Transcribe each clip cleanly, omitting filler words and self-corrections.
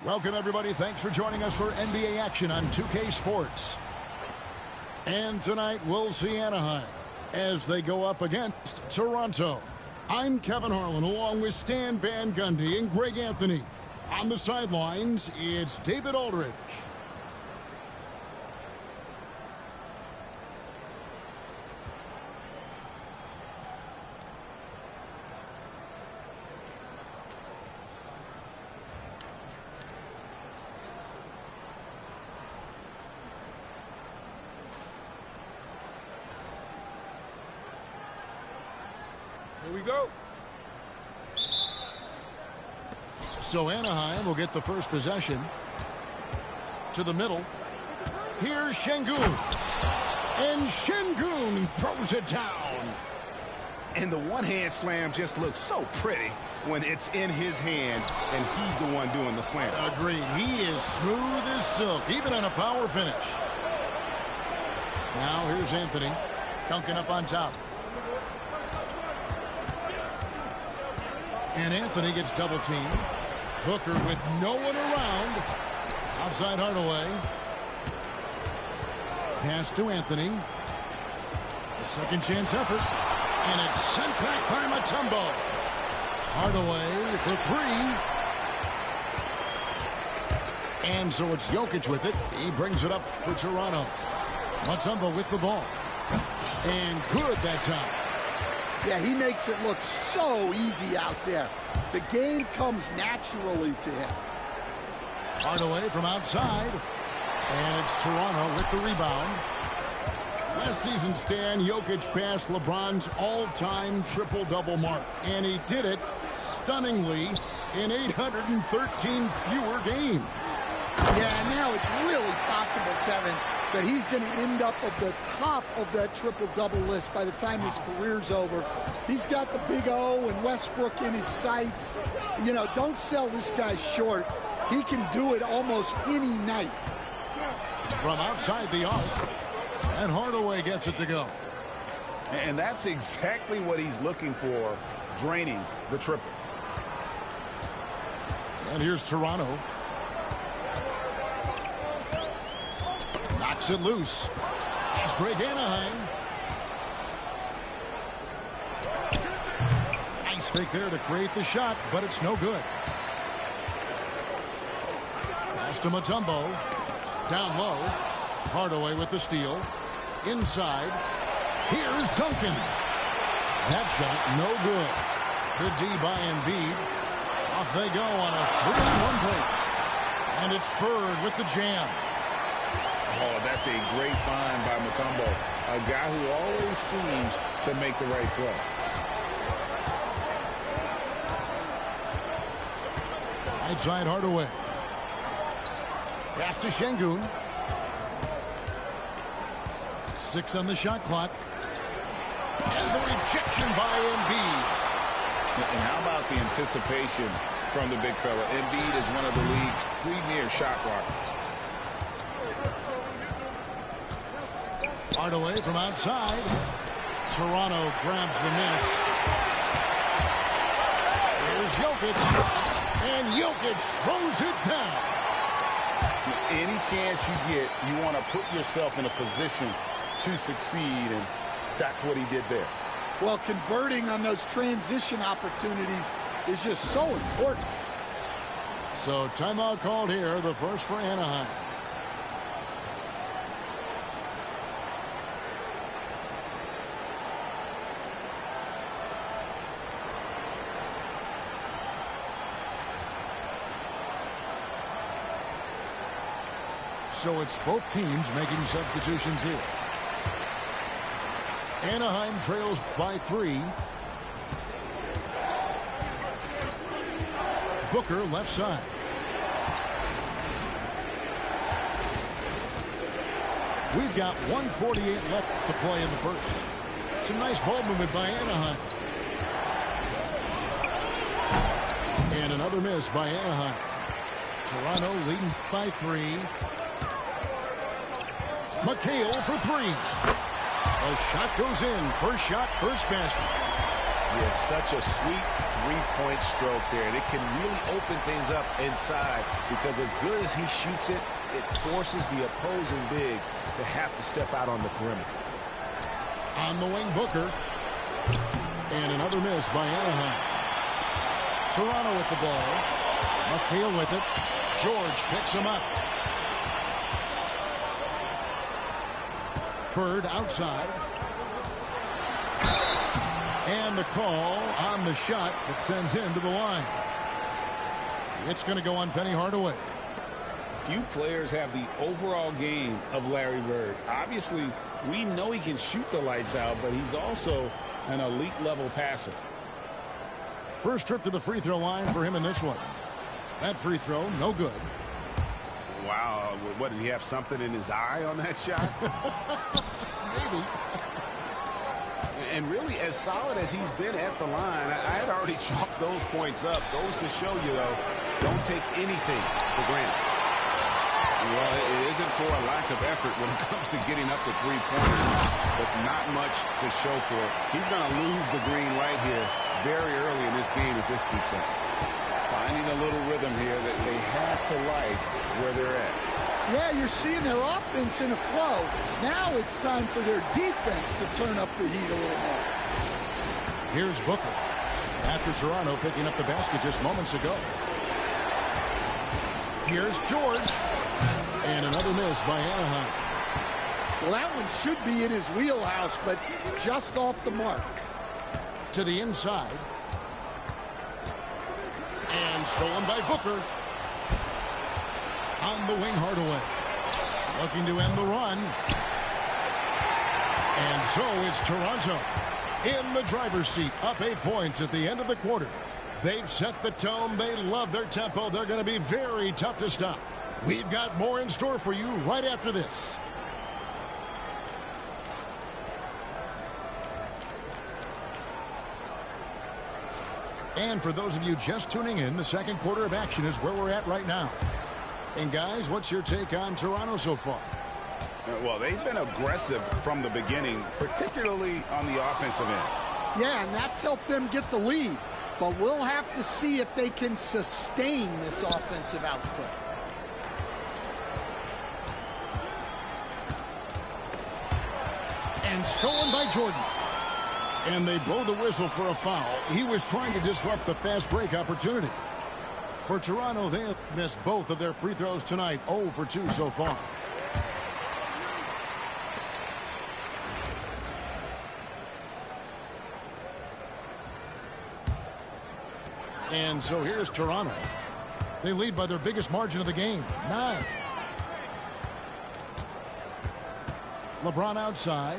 Welcome, everybody. Thanks for joining us for NBA action on 2K Sports. And tonight, we'll see Anaheim as they go up against Toronto. I'm Kevin Harlan, along with Stan Van Gundy and Greg Anthony. On the sidelines, it's David Aldridge. Here we go. So Anaheim will get the first possession. To the middle. Here's Şengün. And Şengün throws it down. And the one-hand slam just looks so pretty when it's in his hand and he's the one doing the slam. Agreed. He is smooth as silk, even on a power finish. Now here's Anthony. Dunking up on top. And Anthony gets double-teamed. Booker with no one around. Outside Hardaway. Pass to Anthony. A second chance effort. And it's sent back by Mutombo. Hardaway for three. And so it's Jokic with it. He brings it up for Toronto. Mutombo with the ball. And good that time. Yeah, he makes it look so easy out there. The game comes naturally to him. Hardaway from outside. And it's Toronto with the rebound. Last season, Stan, Jokic passed LeBron's all-time triple-double mark. And he did it stunningly in 813 fewer games. Yeah, now it's really possible, Kevin, that he's going to end up at the top of that triple-double list by the time his career's over. He's got the big O and Westbrook in his sights. You know, don't sell this guy short. He can do it almost any night. From outside the arc, and Hardaway gets it to go. And that's exactly what he's looking for, draining the triple. And here's Toronto. Knocks it loose. Fast break Anaheim. Nice fake there to create the shot, but it's no good. Pass to Mutombo. Down low. Hardaway with the steal. Inside. Here's Duncan. That shot no good. Good D by Embiid. Off they go on a 3-1 play. And it's Bird with the jam. Oh, that's a great find by Mutombo. A guy who always seems to make the right play. Right side Hardaway. Pass to Şengün. 6 on the shot clock. And the rejection by Embiid. And how about the anticipation from the big fella? Embiid is one of the league's premier shot blockers. Hardaway from outside. Toronto grabs the miss. Here's Jokic. And Jokic throws it down. Any chance you get, you want to put yourself in a position to succeed, and that's what he did there. Well, converting on those transition opportunities is just so important. So timeout called here, the first for Anaheim. So it's both teams making substitutions here. Anaheim trails by 3. Booker left side. We've got 1:48 left to play in the first. Some nice ball movement by Anaheim. And another miss by Anaheim. Toronto leading by 3. McHale for 3. A shot goes in. First shot, first basket. Yeah, such a sweet three-point stroke there. And it can really open things up inside because as good as he shoots it, it forces the opposing bigs to have to step out on the perimeter. On the wing, Booker. And another miss by Anaheim. Toronto with the ball. McHale with it. George picks him up. Bird outside. And the call on the shot that sends him to the line. It's going to go on Penny Hardaway. Few players have the overall game of Larry Bird. Obviously, we know he can shoot the lights out, but he's also an elite level passer. First trip to the free throw line for him in this one. That free throw, no good. Wow, what, did he have something in his eye on that shot? Maybe. And really, as solid as he's been at the line, I had already chalked those points up. Goes to show you, though, don't take anything for granted. Well, it isn't for a lack of effort when it comes to getting up to three-pointers, but not much to show for it. He's going to lose the green right here very early in this game if this keeps up. Finding a little rhythm here that they have to like where they're at. Yeah, you're seeing their offense in a flow. Now it's time for their defense to turn up the heat a little more. Here's Booker. After Toronto picking up the basket just moments ago. Here's George. And another miss by Anaheim. Well, that one should be in his wheelhouse, but just off the mark. To the inside. And stolen by Booker. On the wing, Hardaway. Looking to end the run. And so it's Toronto in the driver's seat, up 8 points at the end of the quarter. They've set the tone. They love their tempo. They're going to be very tough to stop. We've got more in store for you right after this. And for those of you just tuning in, the second quarter of action is where we're at right now. And guys, what's your take on Toronto so far? Well, they've been aggressive from the beginning, particularly on the offensive end. Yeah, and that's helped them get the lead. But we'll have to see if they can sustain this offensive output. And stolen by Jordan. And they blow the whistle for a foul. He was trying to disrupt the fast break opportunity. For Toronto, they have missed both of their free throws tonight. 0 for 2 so far. And so here's Toronto. They lead by their biggest margin of the game, 9. LeBron outside.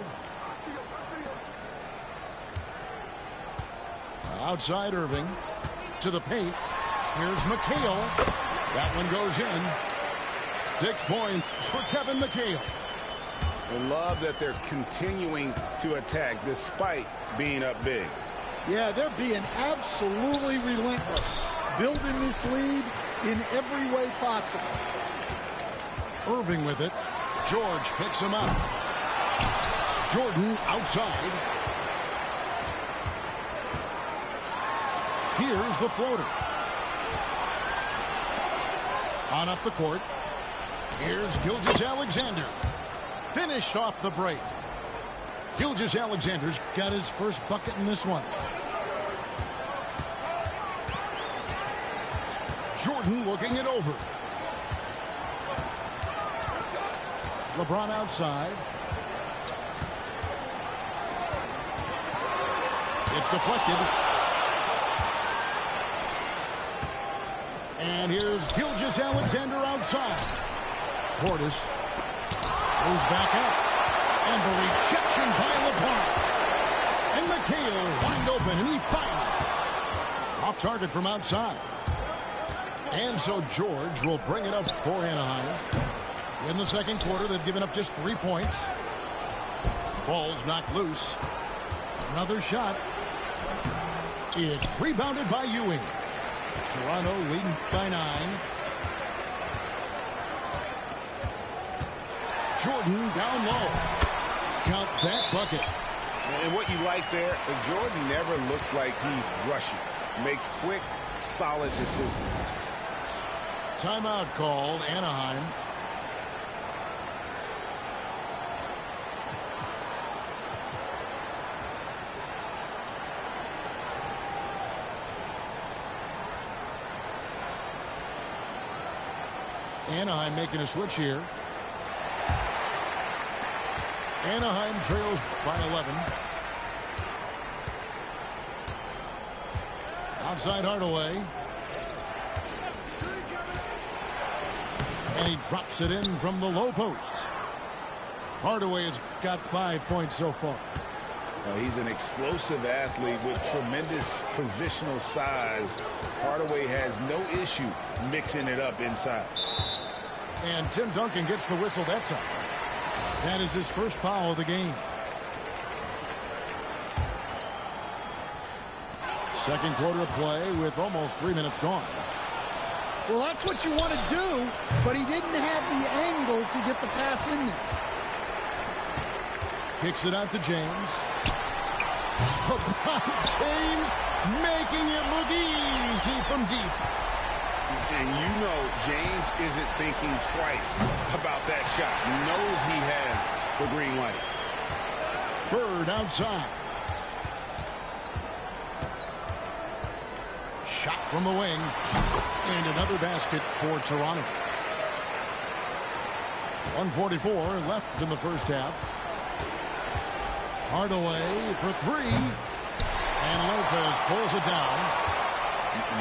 Outside Irving. To the paint. Here's McHale. That one goes in. 6 points for Kevin McHale. I love that they're continuing to attack despite being up big. Yeah, they're being absolutely relentless, building this lead in every way possible. Irving with it. George picks him up. Jordan outside. Here's the floater. On up the court. Here's Gilgeous-Alexander. Finished off the break. Gilgeous-Alexander's got his first bucket in this one. Jordan looking it over. LeBron outside. It's deflected. And here's Gilgeous-Alexander outside. Portis goes back up. And the rejection by LeBron. And McHale wide open, and he fires. Off target from outside. And so George will bring it up for Anaheim. In the second quarter, they've given up just 3 points. Ball's knocked loose. Another shot. It's rebounded by Ewing. Toronto leading by 9. Jordan down low. Count that bucket. And what you like there, Jordan never looks like he's rushing. Makes quick, solid decisions. Timeout called, Anaheim. Anaheim making a switch here. Anaheim trails by 11. Outside Hardaway. And he drops it in from the low post. Hardaway has got 5 points so far. He's an explosive athlete with tremendous positional size. Hardaway has no issue mixing it up inside. And Tim Duncan gets the whistle that time. That is his first foul of the game. Second quarter of play with almost 3 minutes gone. Well, that's what you want to do, but he didn't have the angle to get the pass in there. Kicks it out to James. James making it look easy from deep. And you know James isn't thinking twice about that shot. He knows he has the green light. Bird outside. Shot from the wing. And another basket for Toronto. 1:44 left in the first half. Hardaway for three. And Lopez pulls it down.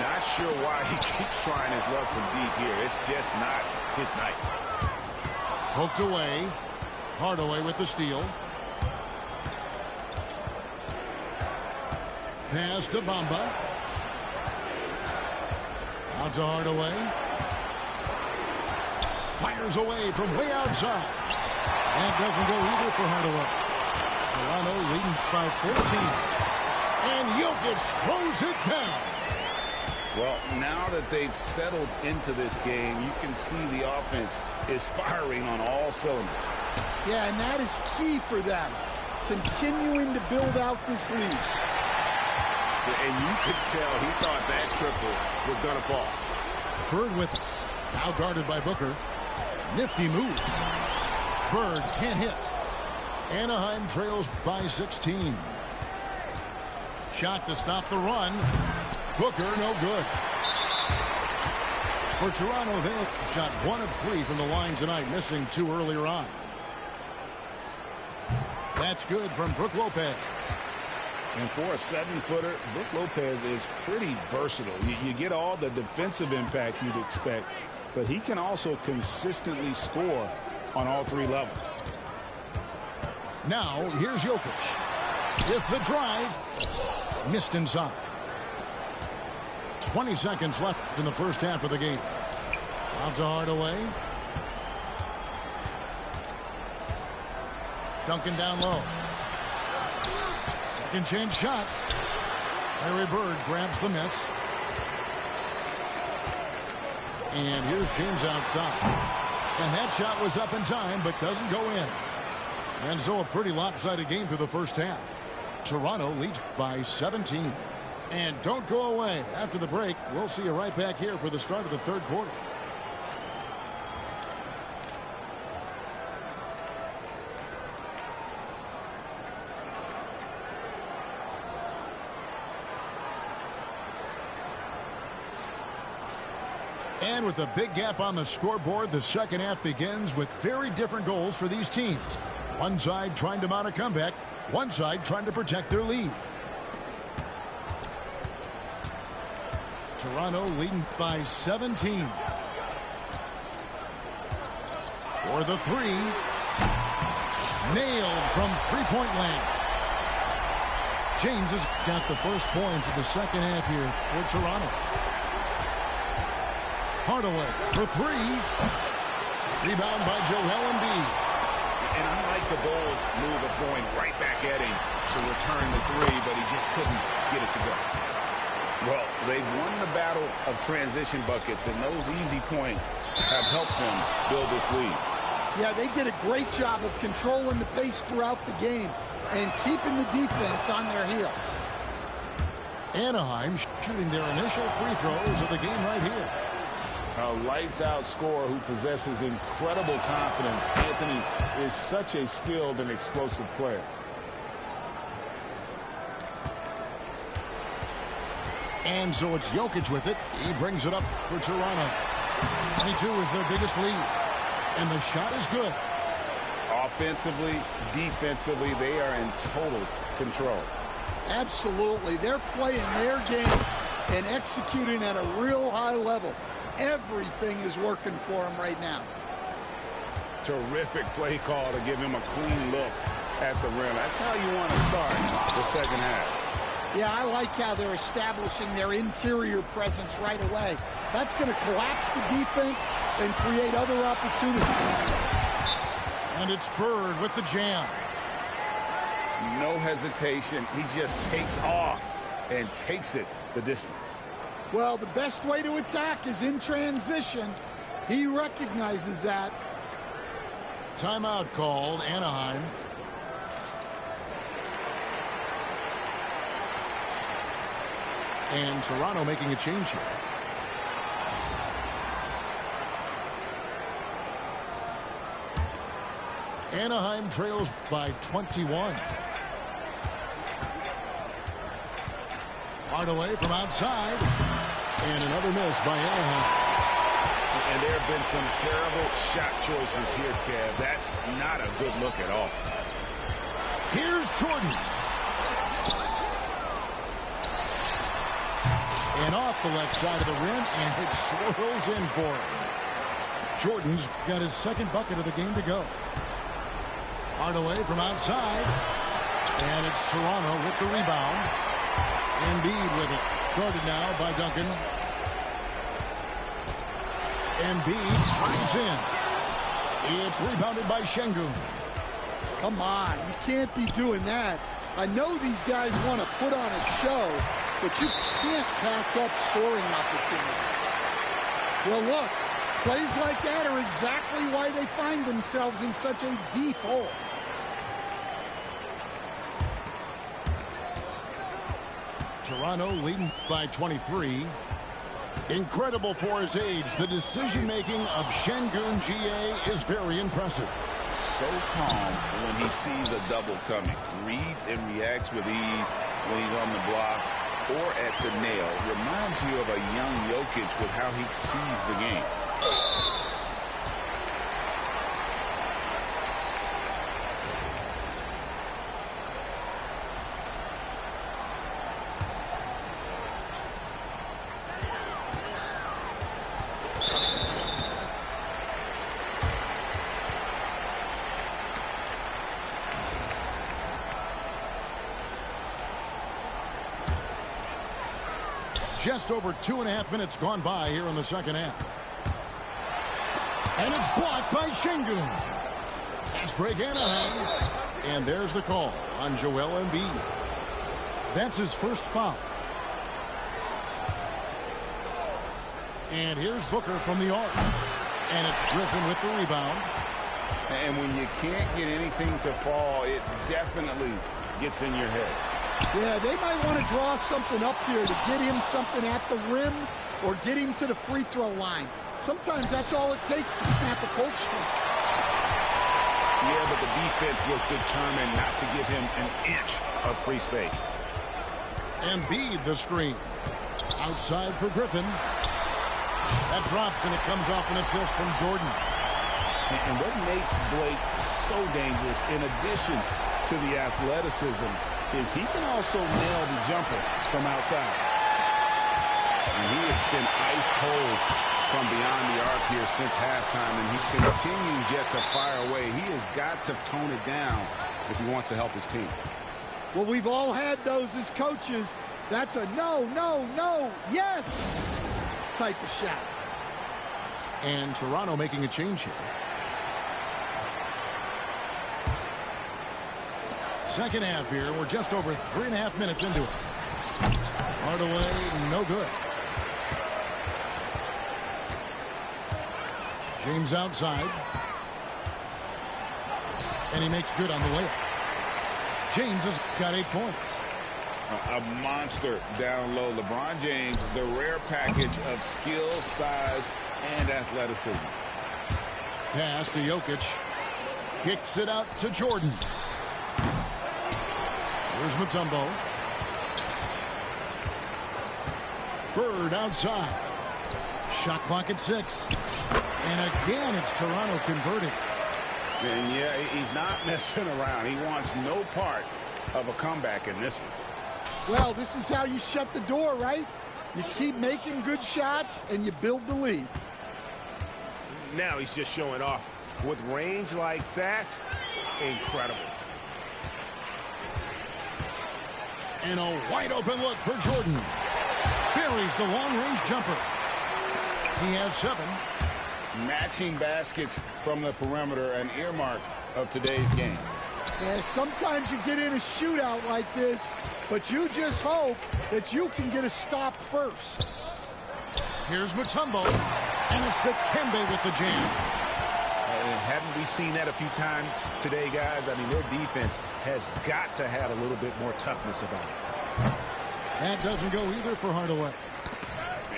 Not sure why he keeps trying his luck from deep here. It's just not his night. Poked away. Hardaway with the steal. Pass to Bamba. Out to Hardaway. Fires away from way outside. That doesn't go either for Hardaway. Toronto leading by 14. And Jokic throws it down. Well, now that they've settled into this game, you can see the offense is firing on all cylinders. Yeah, and that is key for them, continuing to build out this lead. And you could tell he thought that triple was going to fall. Bird with now guarded by Booker. Nifty move. Bird can't hit. Anaheim trails by 16. Shot to stop the run. Booker, no good. For Toronto, they shot 1 of 3 from the line tonight, missing 2 earlier on. That's good from Brook Lopez. And for a 7-footer, Brook Lopez is pretty versatile. You get all the defensive impact you'd expect, but he can also consistently score on all 3 levels. Now, here's Jokic. With the drive, missed inside. 20 seconds left in the first half of the game. Out to Hardaway. Duncan down low. Second chance shot. Larry Bird grabs the miss. And here's James outside. And that shot was up in time, but doesn't go in. And so a pretty lopsided game through the first half. Toronto leads by 17. And don't go away. After the break, we'll see you right back here for the start of the third quarter. And with a big gap on the scoreboard, the second half begins with very different goals for these teams. One side trying to mount a comeback, one side trying to protect their lead. Toronto leading by 17. For the three. Nailed from three-point land. James has got the first points of the second half here for Toronto. Hardaway for three. Rebound by Joel Embiid. And I like the bold move of going right back at him to return the three, but he just couldn't get it to go. Well, they've won the battle of transition buckets, and those easy points have helped them build this lead. Yeah, they did a great job of controlling the pace throughout the game. and keeping the defense on their heels. Anaheim shooting their initial free throws of the game right here. A lights-out scorer who possesses incredible confidence. Anthony is such a skilled and explosive player. And so it's Jokic with it. He brings it up for Toronto. 22 is their biggest lead. And the shot is good. Offensively, defensively, they are in total control. Absolutely. They're playing their game and executing at a real high level. Everything is working for them right now. Terrific play call to give him a clean look at the rim. That's how you want to start the second half. Yeah, I like how they're establishing their interior presence right away. That's going to collapse the defense and create other opportunities. And it's Bird with the jam. No hesitation. He just takes off and takes it the distance. Well, the best way to attack is in transition. He recognizes that. Timeout called, Anaheim. And Toronto making a change here. Anaheim trails by 21. Hardaway from outside. And another miss by Anaheim. And there have been some terrible shot choices here, Kev. That's not a good look at all. Here's Jordan. And off the left side of the rim, and it swirls in for him. Jordan's got his second bucket of the game to go. Hardaway from outside. And it's Toronto with the rebound. Embiid with it. Guarded now by Duncan. Embiid drives in. It's rebounded by Şengün. Come on, you can't be doing that. I know these guys want to put on a show, but you can't pass up scoring opportunities. Well, look, plays like that are exactly why they find themselves in such a deep hole. Toronto leading by 23. Incredible for his age. The decision-making of Şengün GA is very impressive. So calm when he sees a double coming. Reads and reacts with ease when he's on the block or at the nail. Reminds you of a young Jokic with how he sees the game. Just over 2.5 minutes gone by here in the second half. And it's blocked by Şengün. Pass break Anaheim. And there's the call on Joel Embiid. That's his first foul. And here's Booker from the arc. And it's Griffin with the rebound. And when you can't get anything to fall, it definitely gets in your head. Yeah, they might want to draw something up here to get him something at the rim or get him to the free throw line. Sometimes that's all it takes to snap a cold streak. Yeah, but the defense was determined not to give him an inch of free space. Embiid the screen. Outside for Griffin. That drops, and it comes off an assist from Jordan. And what makes Blake so dangerous, in addition to the athleticism, is he can also nail the jumper from outside. And he has been ice cold from beyond the arc here since halftime, and he continues yet to fire away. He has got to tone it down if he wants to help his team. Well, we've all had those as coaches. That's a no, no, no, yes type of shot. And Toronto making a change here. Second half here. We're just over 3.5 minutes into it. Hardaway, no good. James outside. And he makes good on the layup. James has got 8 points. A monster down low. LeBron James, the rare package of skill, size, and athleticism. Pass to Jokic. Kicks it out to Jordan. Here's Mutombo. Bird outside. Shot clock at 6. And again, it's Toronto converting. And yeah, he's not messing around. He wants no part of a comeback in this one. Well, this is how you shut the door, right? You keep making good shots, and you build the lead. Now he's just showing off. With range like that, incredible. And a wide open look for Jordan. Buries the long-range jumper. He has 7. Matching baskets from the perimeter, an earmark of today's game. Yeah, sometimes you get in a shootout like this, but you just hope that you can get a stop first. Here's Mutombo, and it's Dikembe with the jam. Haven't we seen that a few times today, guys? I mean, their defense has got to have a little bit more toughness about it. That doesn't go either for Hardaway.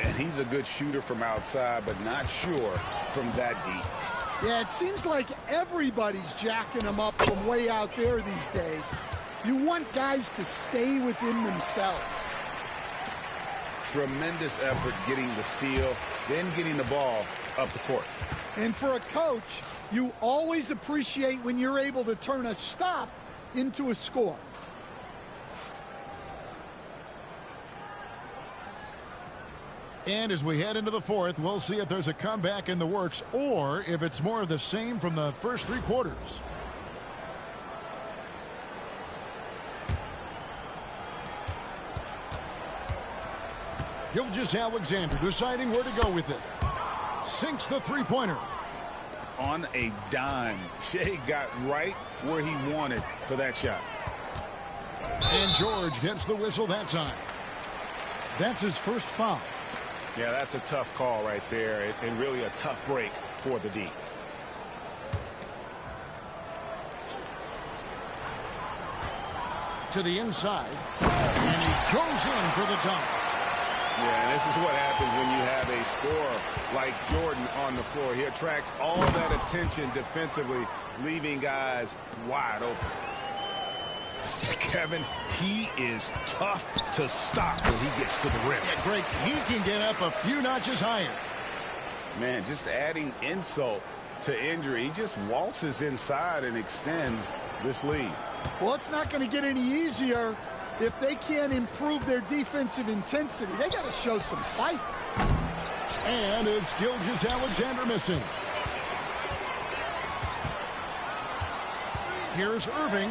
And he's a good shooter from outside, but not sure from that deep. Yeah, it seems like everybody's jacking them up from way out there these days. You want guys to stay within themselves. Tremendous effort getting the steal, then getting the ball up the court. And for a coach, you always appreciate when you're able to turn a stop into a score. And as we head into the 4th, we'll see if there's a comeback in the works or if it's more of the same from the first 3 quarters. Gilgeous-Alexander deciding where to go with it. Sinks the three-pointer. On a dime. Shea got right where he wanted for that shot. And George gets the whistle that time. That's his first foul. Yeah, that's a tough call right there, and really a tough break for the D. To the inside, and he goes in for the dunk. Yeah, and this is what happens when you have a scorer like Jordan on the floor. He attracts all that attention defensively, leaving guys wide open. Kevin, he is tough to stop when he gets to the rim. Yeah, Greg, he can get up a few notches higher. Man, just adding insult to injury. He just waltzes inside and extends this lead. Well, it's not going to get any easier if they can't improve their defensive intensity. They got to show some fight. And it's Gilgeous-Alexander missing. Here's Irving.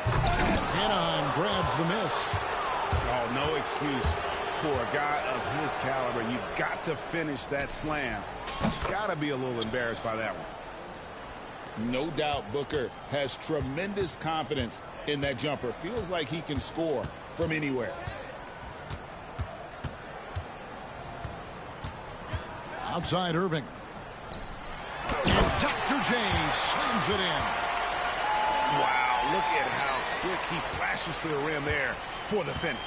Anaheim grabs the miss. Oh, no excuse for a guy of his caliber. You've got to finish that slam. You've got to be a little embarrassed by that one. No doubt Booker has tremendous confidence in that jumper. Feels like he can score from anywhere. Outside Irving. And Dr. J slams it in. Wow, look at how quick he flashes to the rim there for the finish.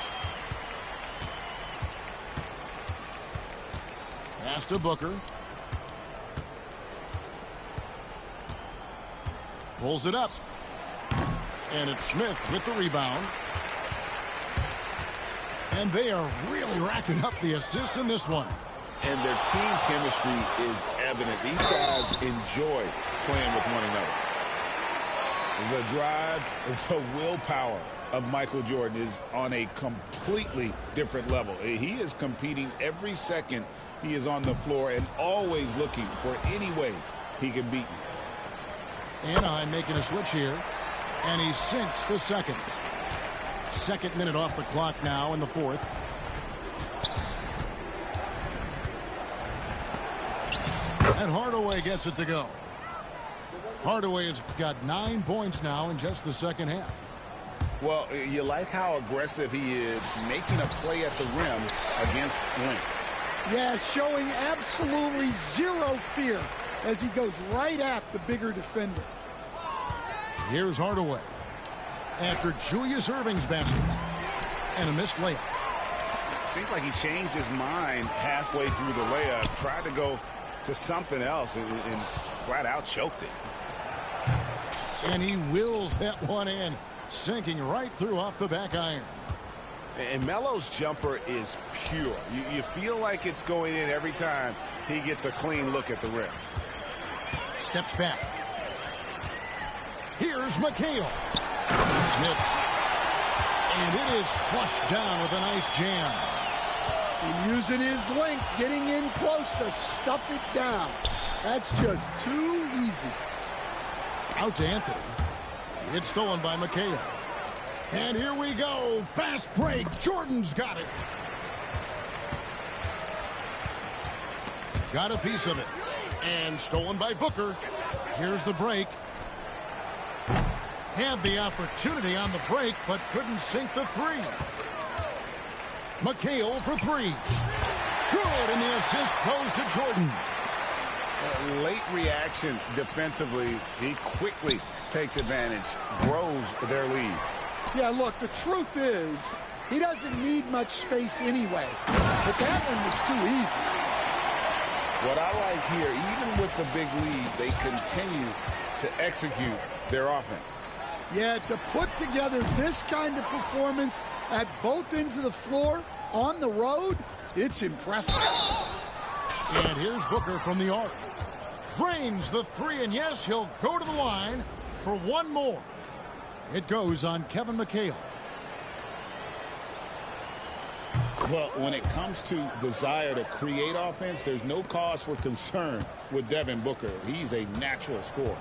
Pass to Booker. Pulls it up. And it's Smith with the rebound. And they are really racking up the assists in this one. And their team chemistry is evident. These guys enjoy playing with one another. The drive, the willpower of Michael Jordan is on a completely different level. He is competing every second he is on the floor and always looking for any way he can beat you. Anaheim making a switch here. And he sinks the second. Second minute off the clock now in the 4th. And Hardaway gets it to go. Hardaway has got 9 points now in just the second half. Well, you like how aggressive he is making a play at the rim against length. Yeah, showing absolutely zero fear as he goes right at the bigger defender. Here's Hardaway. after Julius Erving's basket. And a missed layup. Seems like he changed his mind halfway through the layup, tried to go to something else, and flat out choked it. And he wills that one in, sinking right through off the back iron. And Melo's jumper is pure. You feel like it's going in every time he gets a clean look at the rim. Steps back. Here's McHale. Smiths. And it is flushed down with a nice jam. And using his length, getting in close to stuff it down. That's just too easy. Out to Anthony. It's stolen by McHale. And here we go. Fast break. Jordan's got it. Got a piece of it. And stolen by Booker. Here's the break. Had the opportunity on the break, but couldn't sink the three. McHale for three. Good, and the assist goes to Jordan. Late reaction defensively. He quickly takes advantage, grows their lead. Yeah, look, the truth is, he doesn't need much space anyway. But that one was too easy. What I like here, even with the big lead, they continue to execute their offense. Yeah, to put together this kind of performance at both ends of the floor on the road, it's impressive. And here's Booker from the arc. Drains the three, and yes, he'll go to the line for one more. It goes on Kevin McHale. Well, when it comes to desire to create offense, there's no cause for concern with Devin Booker. He's a natural scorer.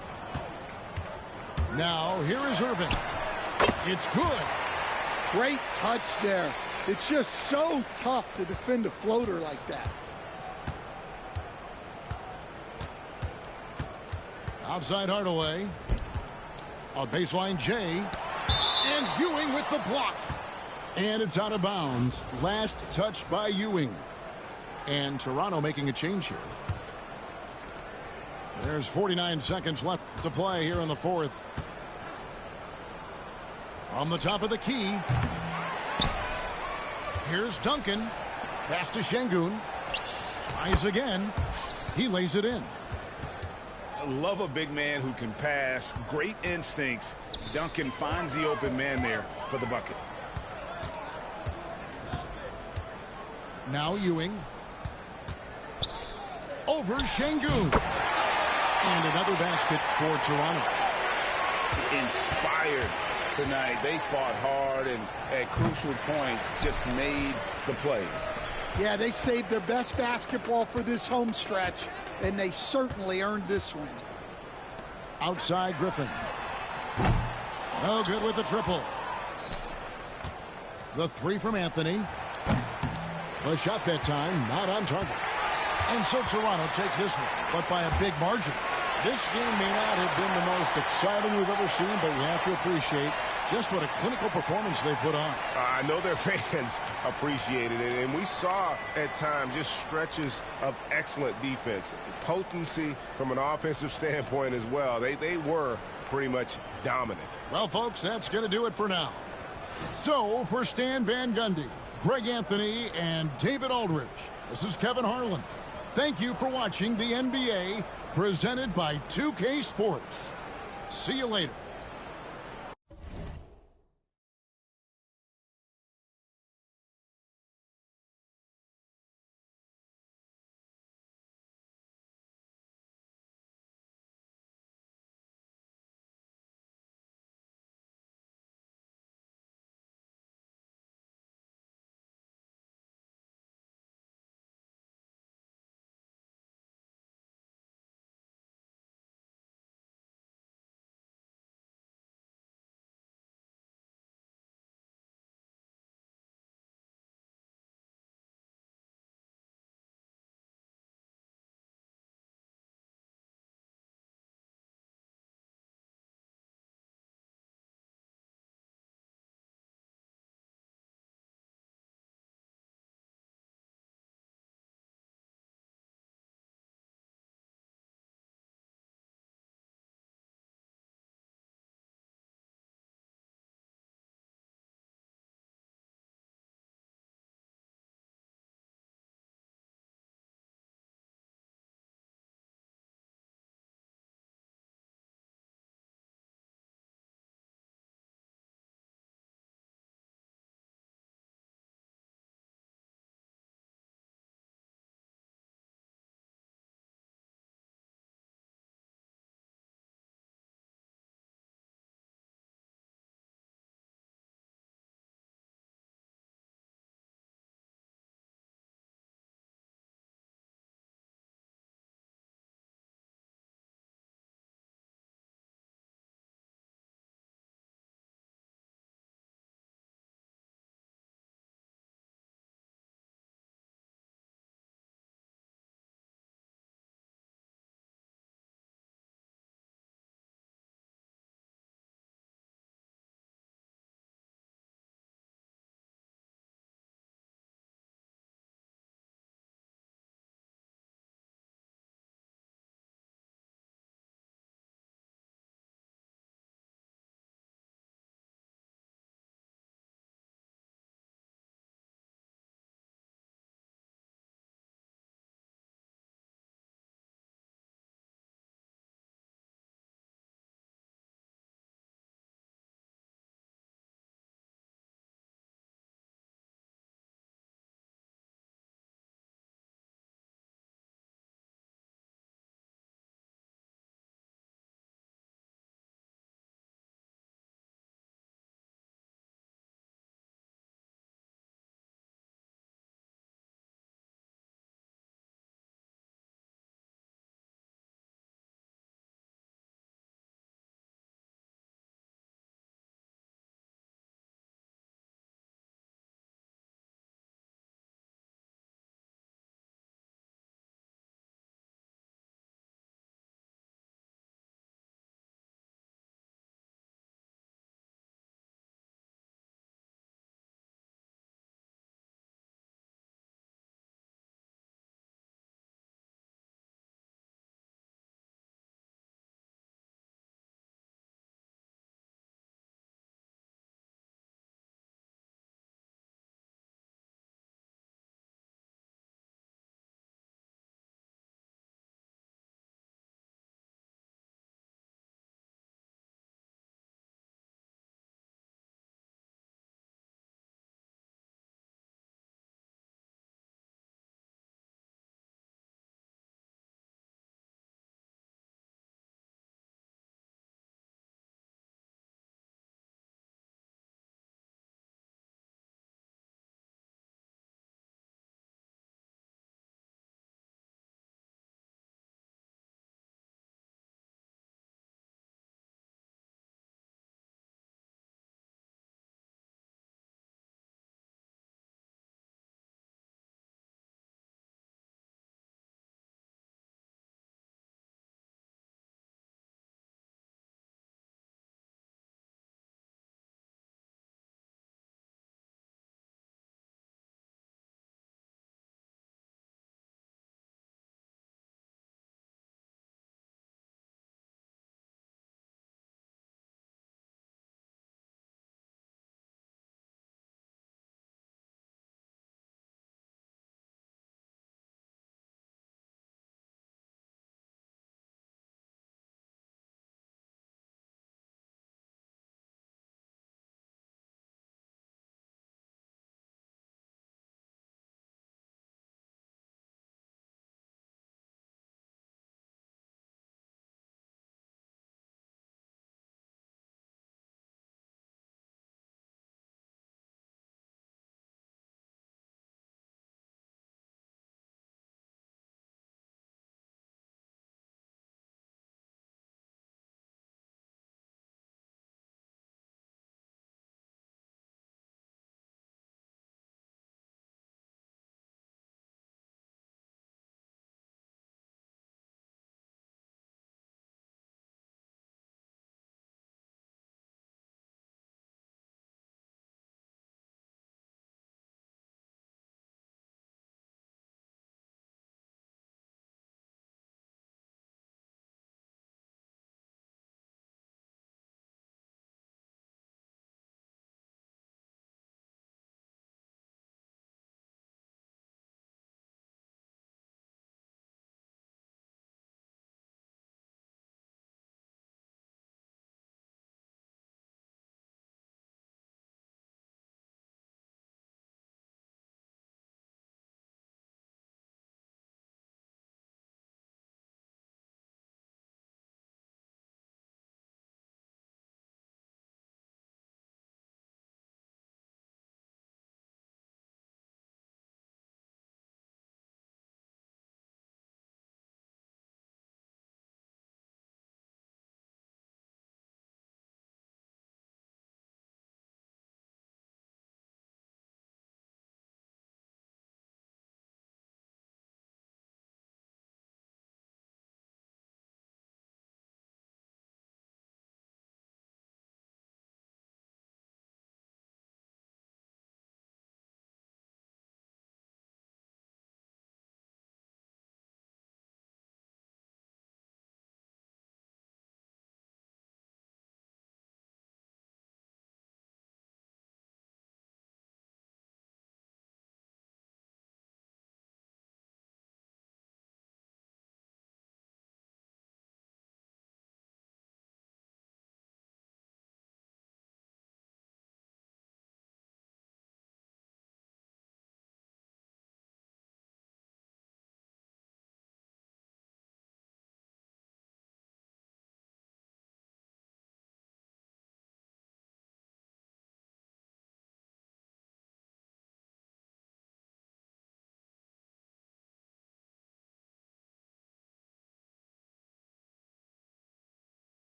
Now, here is Irving. It's good. Great touch there. It's just so tough to defend a floater like that. Outside Hardaway. A baseline J. And Ewing with the block. And it's out of bounds. Last touch by Ewing. And Toronto making a change here. There's 49 seconds left to play here in the fourth. From the top of the key. Here's Duncan. Pass to Şengün. Tries again. He lays it in. I love a big man who can pass. Great instincts. Duncan finds the open man there for the bucket. Now Ewing. Over Şengün. And another basket for Toronto. Inspired tonight. They fought hard and at crucial points just made the plays. Yeah, they saved their best basketball for this home stretch, and they certainly earned this one. Outside Griffin. No good with the triple. The three from Anthony. The shot that time not on target. And so Toronto takes this one, but by a big margin. This game may not have been the most exciting we've ever seen, but you have to appreciate just what a clinical performance they put on. I know their fans appreciated it, and we saw at times just stretches of excellent defense. Potency from an offensive standpoint as well. They were pretty much dominant. Well, folks, that's going to do it for now. So, for Stan Van Gundy, Greg Anthony, and David Aldridge, this is Kevin Harlan. Thank you for watching the NBA presented by 2K Sports. See you later.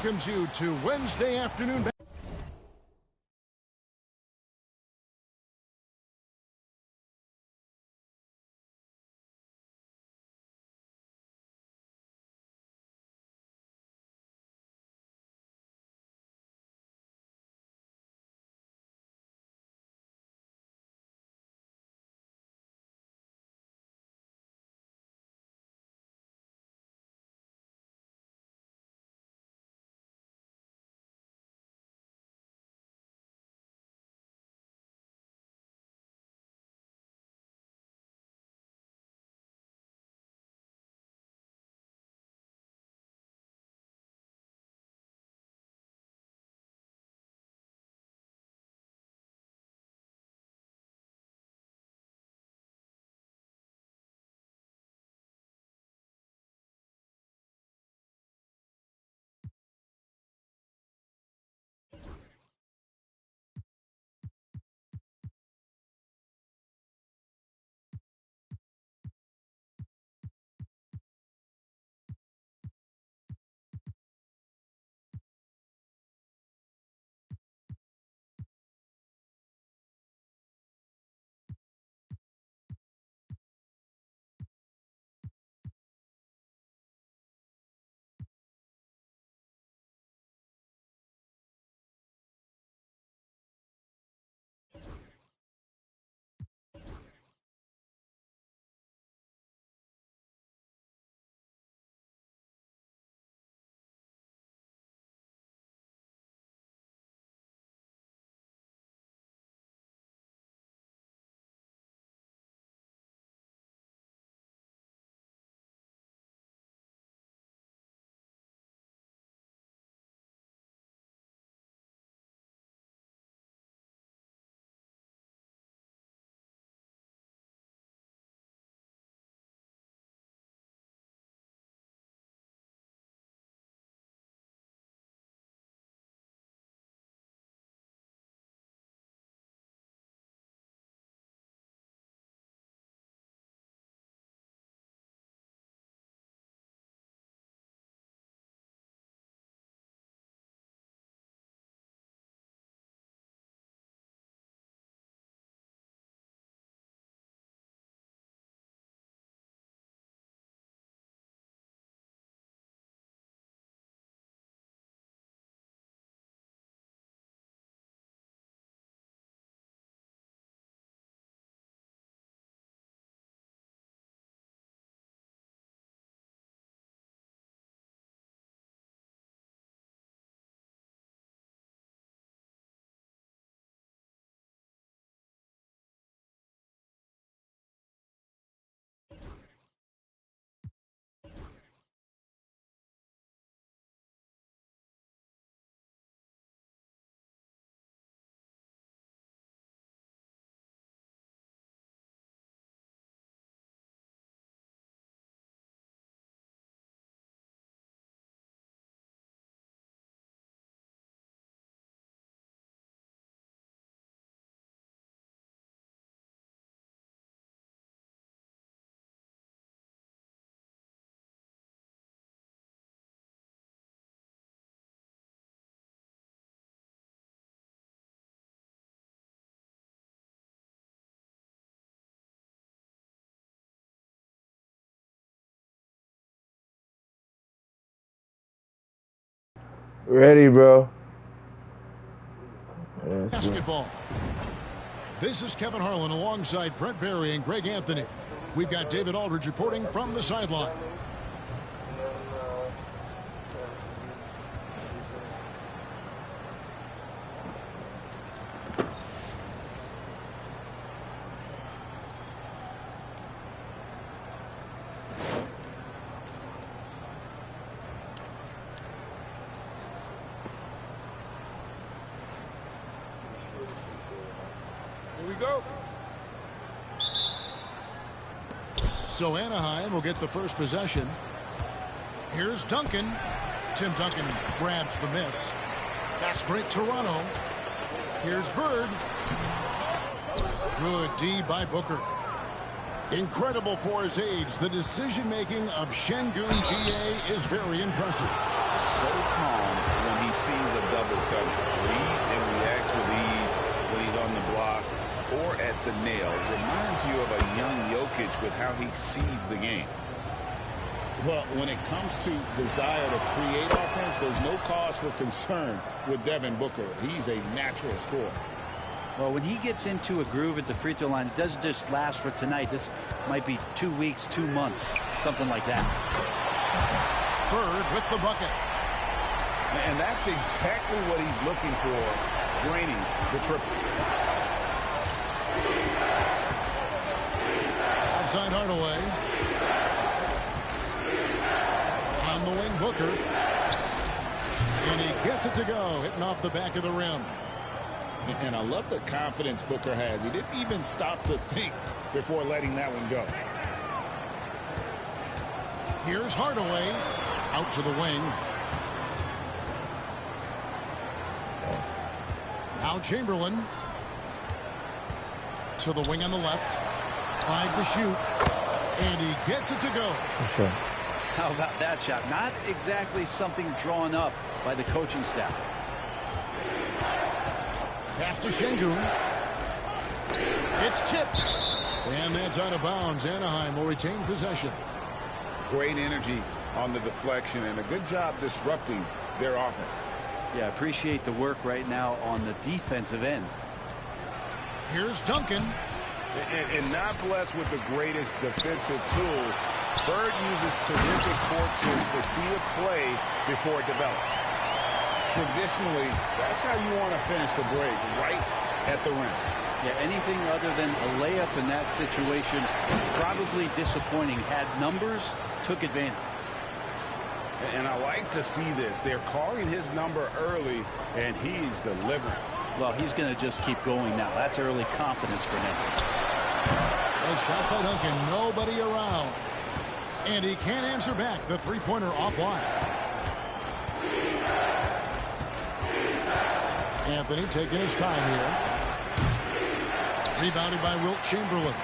welcomes you to Wednesday afternoon. Ready, bro. Basketball. This is Kevin Harlan alongside Brent Barry and Greg Anthony. We've got David Aldridge reporting from the sideline. Here we go. So Anaheim will get the first possession. Here's Duncan. Tim Duncan grabs the miss. Fast break Toronto. Here's Bird. Good D by Booker. Incredible for his age. The decision-making of Şengün GA is very impressive. So calm or at the nail. Reminds you of a young Jokic with how he sees the game. Well, when it comes to desire to create offense, there's no cause for concern with Devin Booker. He's a natural scorer. Well, when he gets into a groove at the free throw line, it doesn't just last for tonight. This might be 2 weeks, 2 months, something like that. Bird with the bucket. And that's exactly what he's looking for, draining the triple. Outside Hardaway. On the wing, Booker. And he gets it to go, hitting off the back of the rim. And I love the confidence Booker has. He didn't even stop to think before letting that one go. Here's Hardaway out to the wing. Now Chamberlain to the wing on the left. 5 to shoot. And he gets it to go. Okay. How about that shot? Not exactly something drawn up by the coaching staff. Pass to Şengün. It's tipped. And that's out of bounds. Anaheim will retain possession. Great energy on the deflection and a good job disrupting their offense. Yeah, appreciate the work right now on the defensive end. Here's Duncan. And not blessed with the greatest defensive tools. Bird uses terrific court sense to see a play before it develops. Traditionally, that's how you want to finish the break, right at the rim. Yeah, anything other than a layup in that situation, probably disappointing. Had numbers, took advantage. And I like to see this. They're calling his number early, and he's delivering. Well, he's going to just keep going now. That's early confidence for him. A shot by Duncan. Nobody around. And he can't answer back. The three-pointer offline. Anthony taking his time here. Rebounded by Wilt Chamberlain.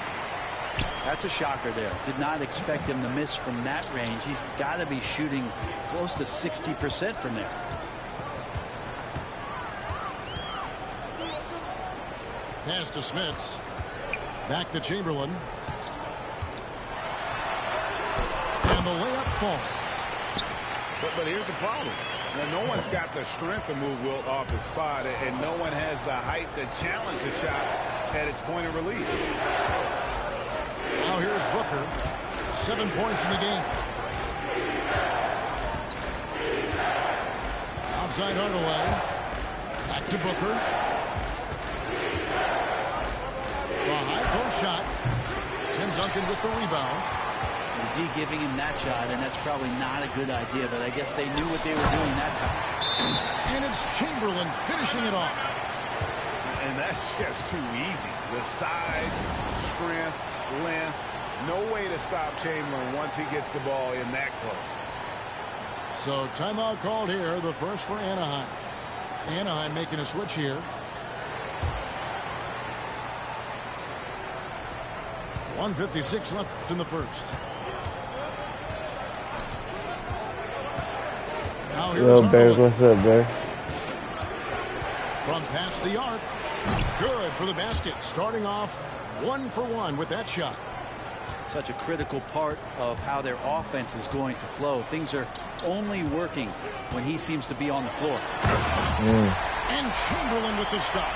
That's a shocker there. Did not expect him to miss from that range. He's got to be shooting close to 60% from there. Pass to Smits. Back to Chamberlain. And the layup falls. But here's the problem. Now, no one's got the strength to move Wilt off his spot, and no one has the height to challenge the shot at its point of release. Now here's Booker. 7 points in the game. Outside Hardaway. Back to Booker. The high post shot. Tim Duncan with the rebound. D giving him that shot, and that's probably not a good idea, but I guess they knew what they were doing that time. And it's Chamberlain finishing it off. And that's just too easy. The size, strength, length, no way to stop Chamberlain once he gets the ball in that close. So timeout called here, the first for Anaheim. Anaheim making a switch here. 1:56 left in the first. Now here's Yo, Bears, what's up, Bear? From past the arc. Good for the basket. Starting off 1 for 1 with that shot. Such a critical part of how their offense is going to flow. Things are only working when he seems to be on the floor. And Chamberlain with the stuff.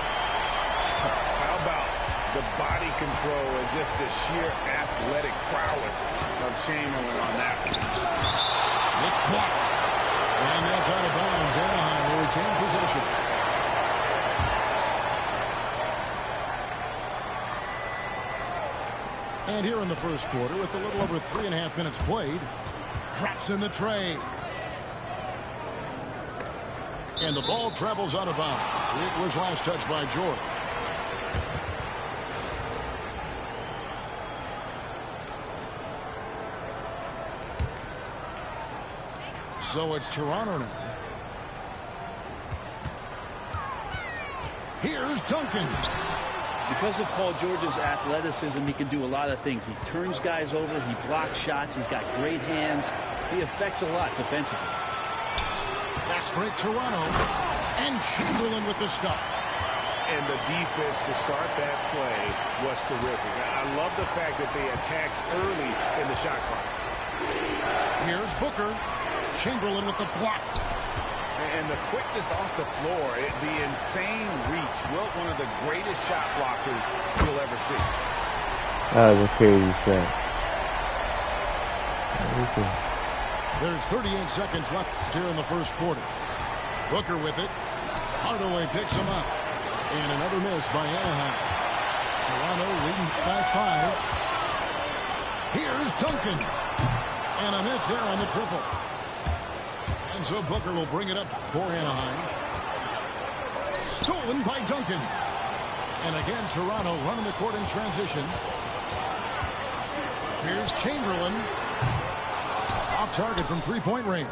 How about the body control and just the sheer athletic prowess of Chamberlain on that one? It's blocked. And that's out of bounds. Anaheim will retain possession. And here in the first quarter, with a little over 3.5 minutes played, drops in the tray. And the ball travels out of bounds. It was last touched by George. So it's Toronto now. Here's Duncan. Because of Paul George's athleticism, he can do a lot of things. He turns guys over. He blocks shots. He's got great hands. He affects a lot defensively. Fast break Toronto. And Chamberlain with the stuff. And the defense to start that play was terrific. I love the fact that they attacked early in the shot clock. Here's Booker. Chamberlain with the block. And the quickness off the floor, the insane reach. Well, one of the greatest shot blockers you'll ever see. That was a crazy shot. There's 38 seconds left here in the first quarter. Booker with it. Hardaway picks him up. And another miss by Anaheim. Toronto leading by 5. Here's Duncan. And a miss there on the triple. And so Booker will bring it up for Anaheim. Stolen by Duncan. And again, Toronto running the court in transition. Here's Chamberlain. Off target from three-point range.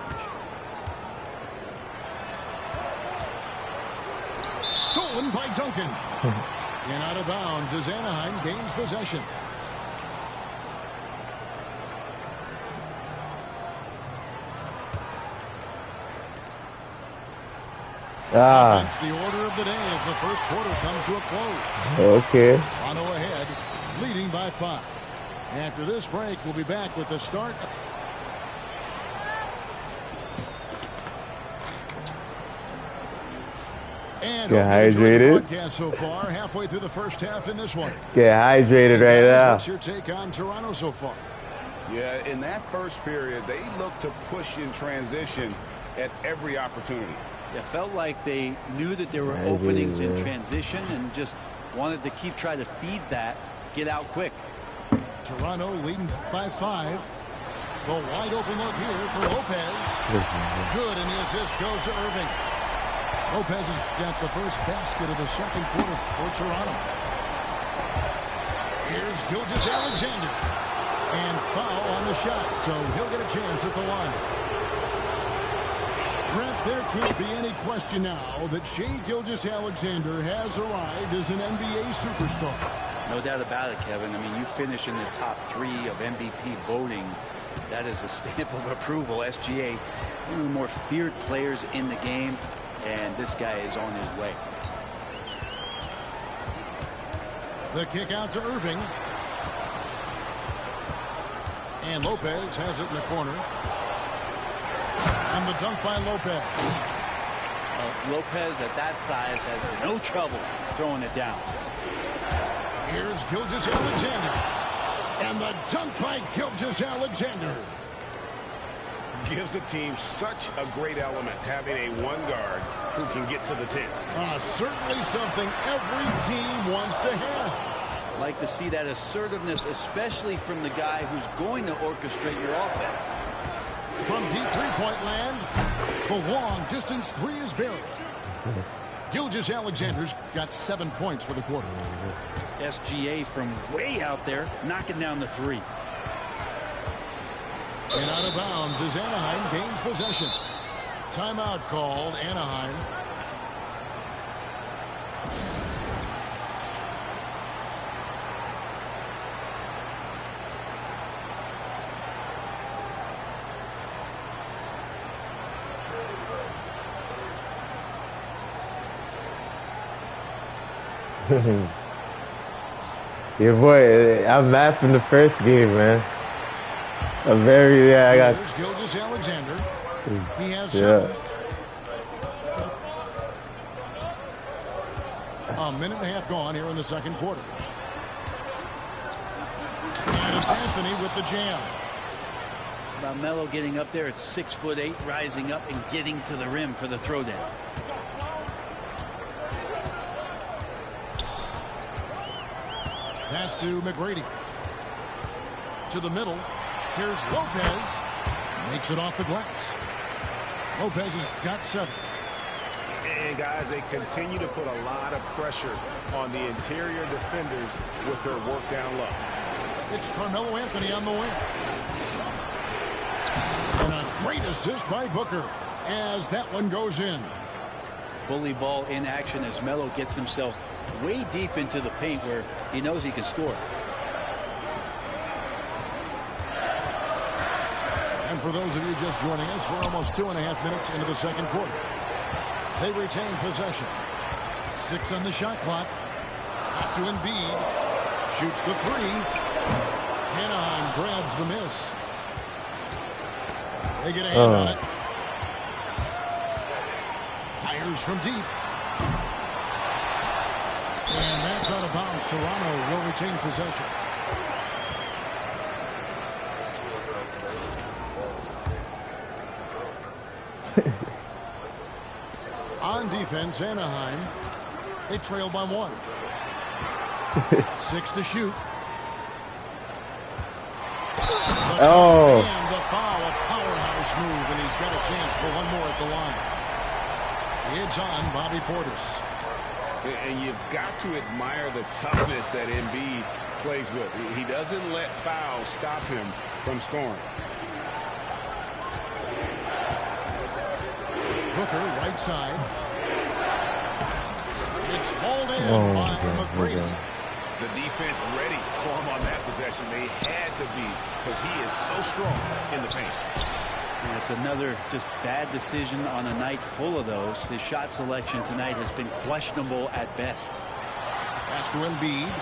Stolen by Duncan. And out of bounds as Anaheim gains possession. That's the order of the day as the first quarter comes to a close. Okay. Toronto ahead, leading by 5. After this break, we'll be back with the start. And get hydrated. Broadcast so far, halfway through the first half in this one. Get hydrated right now. What's your take on Toronto so far? Yeah, in that first period, they looked to push in transition at every opportunity. It felt like they knew that there were openings in transition and just wanted to keep trying to feed that, get out quick. Toronto leading by 5. The wide open look here for Lopez. Good, and the assist goes to Irving. Lopez has got the first basket of the second quarter for Toronto. Here's Gilgeous-Alexander. And foul on the shot, so he'll get a chance at the line. Brett, there can't be any question now that Shai Gilgeous-Alexander has arrived as an NBA superstar. No doubt about it, Kevin. I mean, you finish in the top 3 of MVP voting. That is a stamp of approval. SGA, one of the more feared players in the game, and this guy is on his way. The kick out to Irving. And Lopez has it in the corner. And the dunk by Lopez. Lopez at that size has no trouble throwing it down. Here's Gilgeous-Alexander. And the dunk by Gilgeous-Alexander. Gives the team such a great element having a one guard who can get to the 10. Certainly something every team wants to have. Like to see that assertiveness, especially from the guy who's going to orchestrate your offense. From deep three-point land, the long distance 3 is buried. Gilgeous-Alexander's got 7 points for the quarter. SGA from way out there, knocking down the 3. And out of bounds as Anaheim gains possession. Timeout called, Anaheim. Your boy, I'm mad from the first game, man. I'm very, I got. Here's Gilgeous-Alexander. He has 7. A minute and a half gone here in the second quarter. And it's Anthony with the jam. About Melo getting up there at 6'8", rising up and getting to the rim for the throwdown. Pass to McGrady. To the middle. Here's Lopez. Makes it off the glass. Lopez has got 7. And guys, they continue to put a lot of pressure on the interior defenders with their work down low. It's Carmelo Anthony on the wing. And a great assist by Booker as that one goes in. Bully ball in action as Melo gets himself way deep into the paint where he knows he can score. And for those of you just joining us, we're almost 2.5 minutes into the second quarter. They retain possession. 6 on the shot clock. Back to Embiid. Shoots the 3. Anaheim grabs the miss. They get a hand on it. Fires from deep. And that's out of bounds. Toronto will retain possession. On defense, Anaheim. They trail by 1. 6 to shoot. Oh. And the foul, a powerhouse move, and he's got a chance for one more at the line. It's on Bobby Portis. And you've got to admire the toughness that Embiid plays with. He doesn't let fouls stop him from scoring. Booker, right side. It's hauled in by McGrady. The defense ready for him on that possession. They had to be, because he is so strong in the paint. And it's another just bad decision on a night full of those. His shot selection tonight has been questionable at best. Pass to Embiid.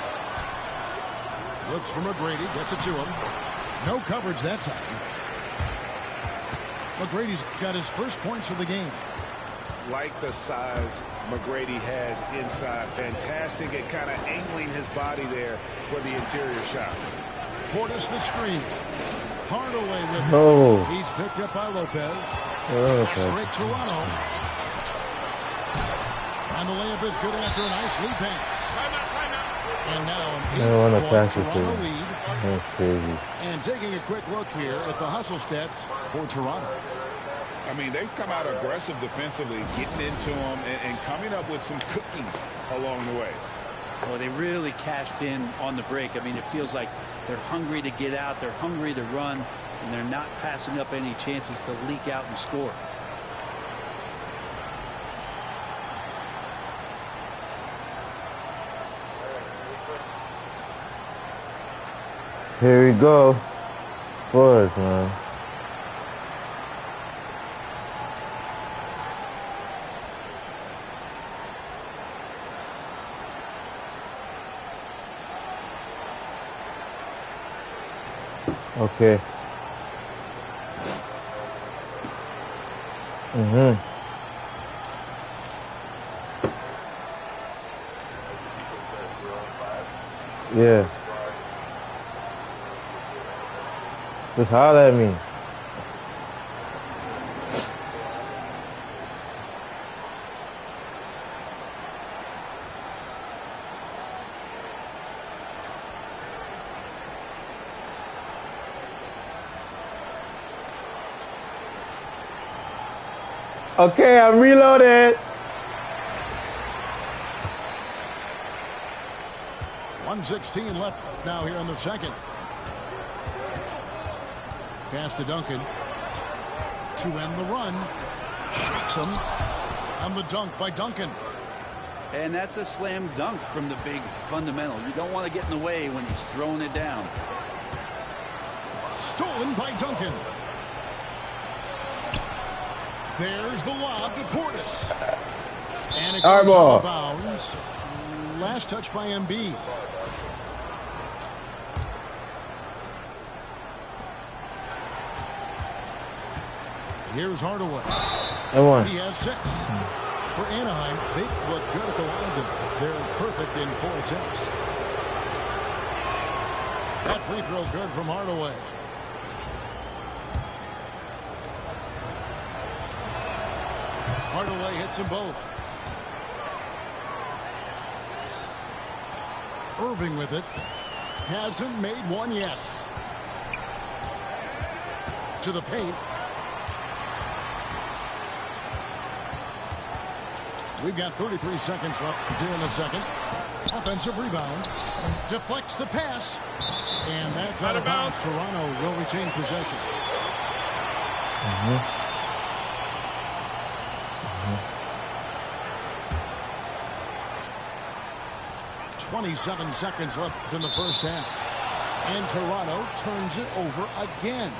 Looks for McGrady. Gets it to him. No coverage that time. McGrady's got his first points of the game. Like the size McGrady has inside. Fantastic at kind of angling his body there for the interior shot. Portis the screen. Hardaway with it. Oh. He's picked up by Lopez. Okay. Break Toronto. And the layup is good after a nice lead pass. And now I want to pass it Toronto to lead. That's crazy. And taking a quick look here at the hustle stats for Toronto. I mean, they've come out aggressive defensively, getting into them and coming up with some cookies along the way. Well, they really cashed in on the break. I mean, it feels like they're hungry to get out. They're hungry to run, and they're not passing up any chances to leak out and score. Here we go. Boys, man. Okay. Yes. Just holler at me. Okay, I'm reloaded. 1:16 left now here in the second. Pass to Duncan. To end the run. Shakes him. And the dunk by Duncan. And that's a slam dunk from the big fundamental. You don't want to get in the way when he's throwing it down. Stolen by Duncan. There's the lob to Portis. And it goes out of bounds. Last touch by Embiid. Here's Hardaway. He has 6. For Anaheim, they look good at the line tonight. They're perfect in 4 attempts. That free throw good from Hardaway. Hardaway hits them both. Irving with it. Hasn't made one yet. To the paint. We've got 33 seconds left here in the second. Offensive rebound. Deflects the pass. And that's out of bounds. Toronto will retain possession. 27 seconds left in the first half. And Toronto turns it over again.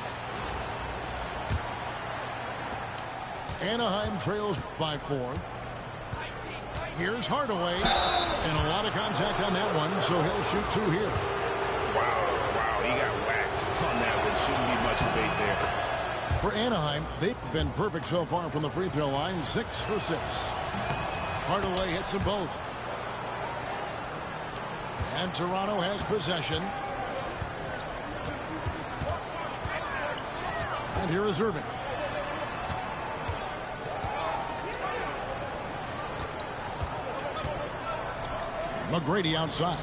Anaheim trails by 4. Here's Hardaway. And a lot of contact on that one, so he'll shoot 2 here. Wow, he got whacked on that one. Shouldn't be much debate there. For Anaheim, they've been perfect so far from the free throw line, 6 for 6. Hardaway hits them both. And Toronto has possession. And here is Irving. McGrady outside.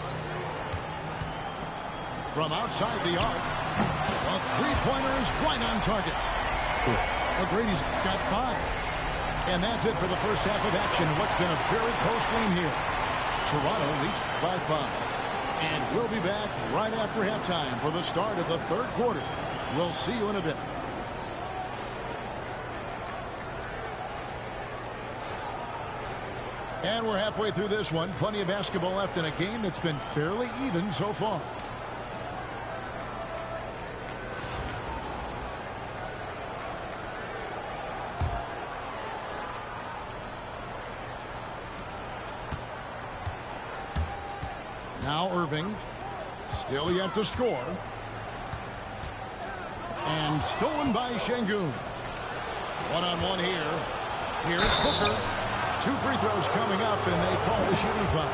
From outside the arc. A three-pointer is right on target. McGrady's got 5. And that's it for the first half of action. What's been a very close game here. Toronto leads by 5. And we'll be back right after halftime for the start of the third quarter. We'll see you in a bit. And we're halfway through this one. Plenty of basketball left in a game that's been fairly even so far. Now Irving, still yet to score. And stolen by Şengün. One-on-one here. Here's Booker. 2 free throws coming up, and they call the shooting foul.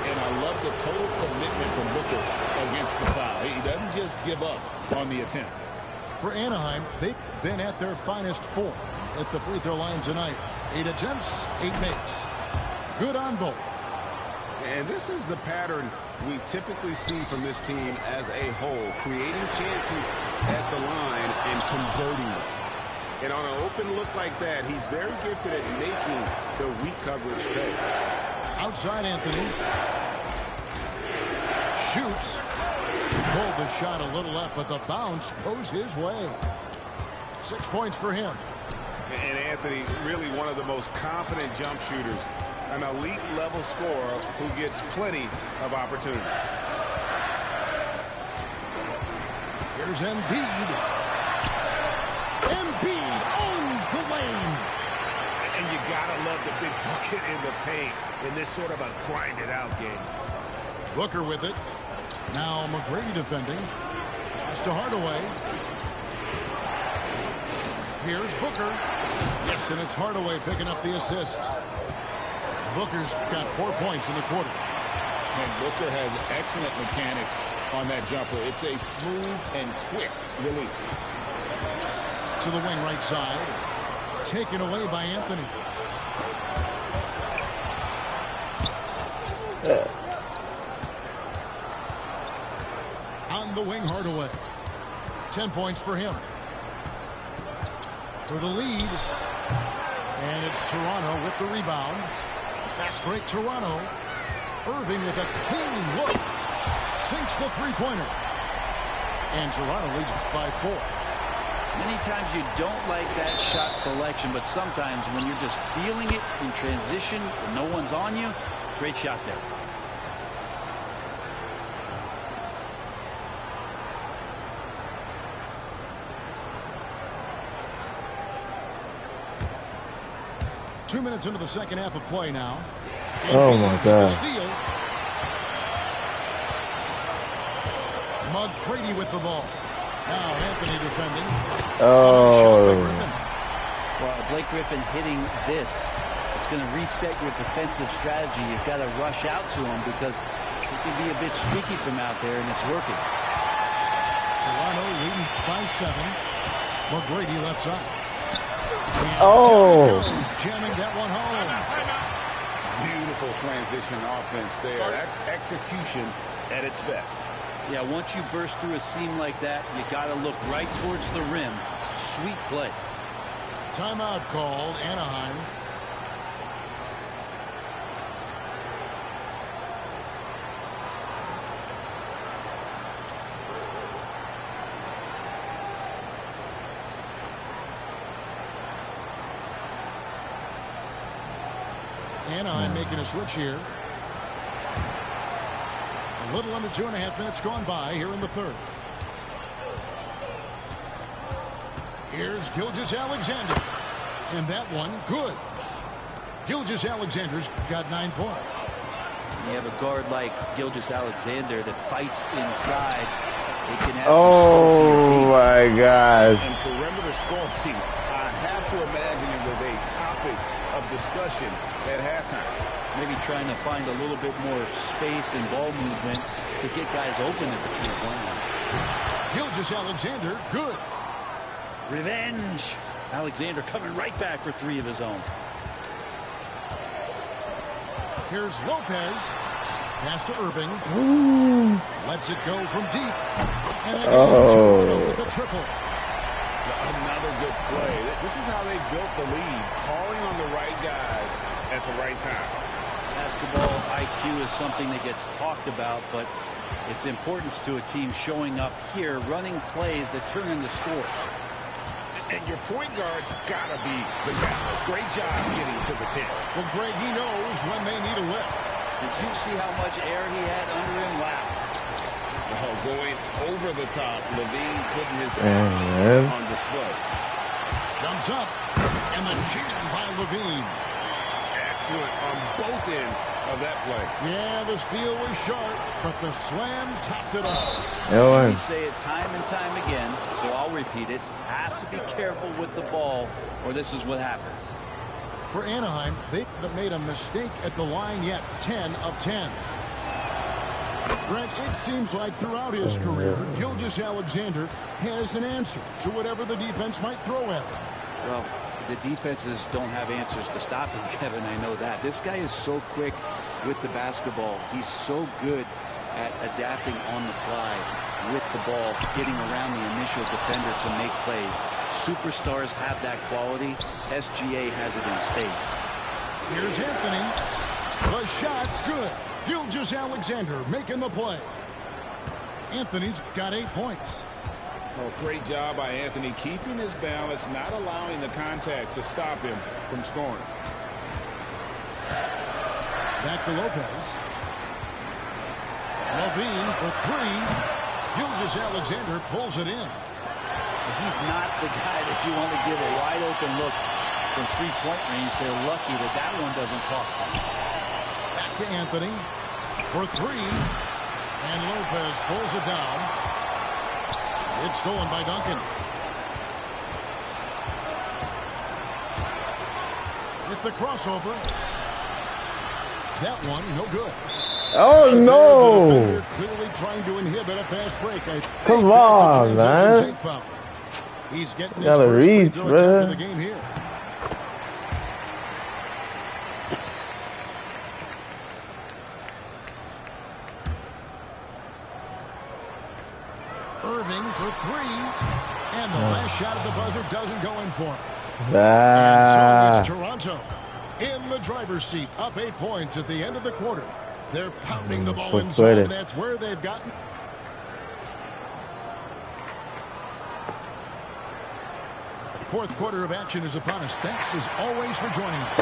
And I love the total commitment from Booker against the foul. He doesn't just give up on the attempt. For Anaheim, they've been at their finest 4 at the free throw line tonight. 8 attempts, 8 makes. Good on both. And this is the pattern we typically see from this team as a whole, creating chances at the line and converting them. And on an open look like that, he's very gifted at making the weak coverage pay. Outside Anthony. Shoots. Pulled the shot a little up, but the bounce goes his way. 6 points for him. And Anthony, really one of the most confident jump shooters. An elite level scorer who gets plenty of opportunities. Here's Embiid. Embiid owns the lane. And you gotta love the big bucket in the paint in this sort of a grinded out game. Booker with it. Now McGrady defending. Pass to Hardaway. Here's Booker. Yes, and it's Hardaway picking up the assist. Booker's got 4 points in the quarter. And Booker has excellent mechanics on that jumper. It's a smooth and quick release. To the wing right side. Taken away by Anthony. On the wing, Hardaway. 10 points for him. For the lead. And it's Toronto with the rebound. Fast break, Toronto. Irving with a clean look. Sinks the three-pointer. And Toronto leads by 4. Many times you don't like that shot selection, but sometimes when you're just feeling it in transition, when no one's on you, great shot there. Two minutes into the second half of play now. Oh my God. Steal. McGrady with the ball. Now Anthony defending. Oh. Well, Blake Griffin hitting this, it's going to reset your defensive strategy. You've got to rush out to him because he can be a bit streaky from out there, and it's working. Toronto leading by 7. McGrady left side. Oh. Jamming that one home. Beautiful transition offense there. That's execution at its best. Yeah, once you burst through a seam like that, you got to look right towards the rim. Sweet play. Timeout called, Anaheim. Anaheim making a switch here. A little under 2.5 minutes gone by here in the third. Here's Gilgeous-Alexander. And that one, good. Gilgeous-Alexander's got 9 points. You have a guard like Gilgeous-Alexander that fights inside. It can add Oh my God. And perimeter scoring, I have to imagine it was a topic of discussion at halftime. Maybe trying to find a little bit more space and ball movement to get guys open at the three-point line. Gilgeous-Alexander, good. Revenge. Alexander coming right back for 3 of his own. Here's Lopez. Pass to Irving. Ooh. Lets it go from deep. And then Toronto with the triple. Another good play. This is how they built the lead, calling on the right guys at the right time. Basketball IQ is something that gets talked about, but its importance to a team showing up here, running plays that turn into scores. And your point guard's got to be the catalyst. Great job getting to the 10. Well, Greg, he knows when they need a lift. Did you see how much air he had under him? Wow. Oh, going over the top, Levine putting his arms on display. Jumps up, and the jam by Levine. Excellent on both ends of that play. Yeah, the steal was sharp, but the slam topped it off. We say it time and time again, so I'll repeat it. Have to be careful with the ball, or this is what happens. For Anaheim, they haven't made a mistake at the line yet. 10 of 10. Brent, it seems like throughout his career, Gilgeous-Alexander has an answer to whatever the defense might throw at him. Well, the defenses don't have answers to stop him, Kevin. I know that. This guy is so quick with the basketball. He's so good at adapting on the fly with the ball, getting around the initial defender to make plays. Superstars have that quality. SGA has it in spades. Here's Anthony. The shot's good. Gilgeous-Alexander making the play. Anthony's got 8 points. Oh, great job by Anthony keeping his balance, not allowing the contact to stop him from scoring. Back to Lopez. Levine for 3. Gilgeous-Alexander pulls it in. He's not the guy that you want to give a wide open look from 3-point range. They're lucky that that one doesn't cost them. Back to Anthony for 3. And Lopez pulls it down. It's stolen by Duncan. With the crossover. That one, no good. Oh, no. Clearly trying to inhibit a fast break. Come on, man. He's getting his Gotta first free reach, throw attempt man. of the game here. Irving for 3. And the last shot at the buzzer doesn't go in for him. And so it's Toronto in the driver's seat, up 8 points at the end of the quarter. They're pounding the ball inside, and that's where they've gotten. Fourth quarter of action is upon us. Thanks as always for joining us.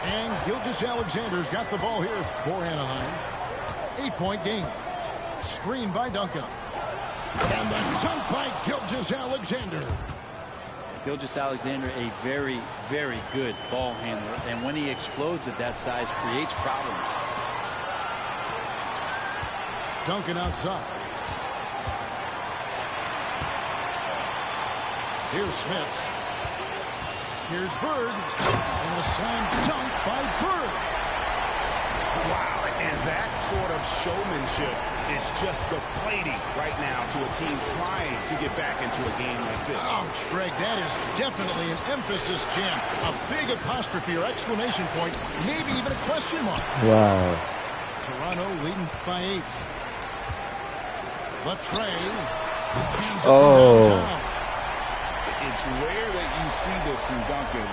And Gilgeous-Alexander's got the ball here for Anaheim. 8-point game. Screen by Duncan. And the dunk by Gilgeous-Alexander. Gilgeous-Alexander, a very, very good ball handler. And when he explodes at that size, creates problems. Duncan outside. Here's Smits. Here's Bird. And a slam dunk by Bird. Wow, and that sort of showmanship is just deflating right now to a team trying to get back into a game like this. Ouch, Greg, that is definitely an emphasis jam. A big apostrophe or exclamation point, maybe even a question mark. Wow. Toronto leading by 8. Latrey hands it from downtown. It's rare that you see this from Duncan,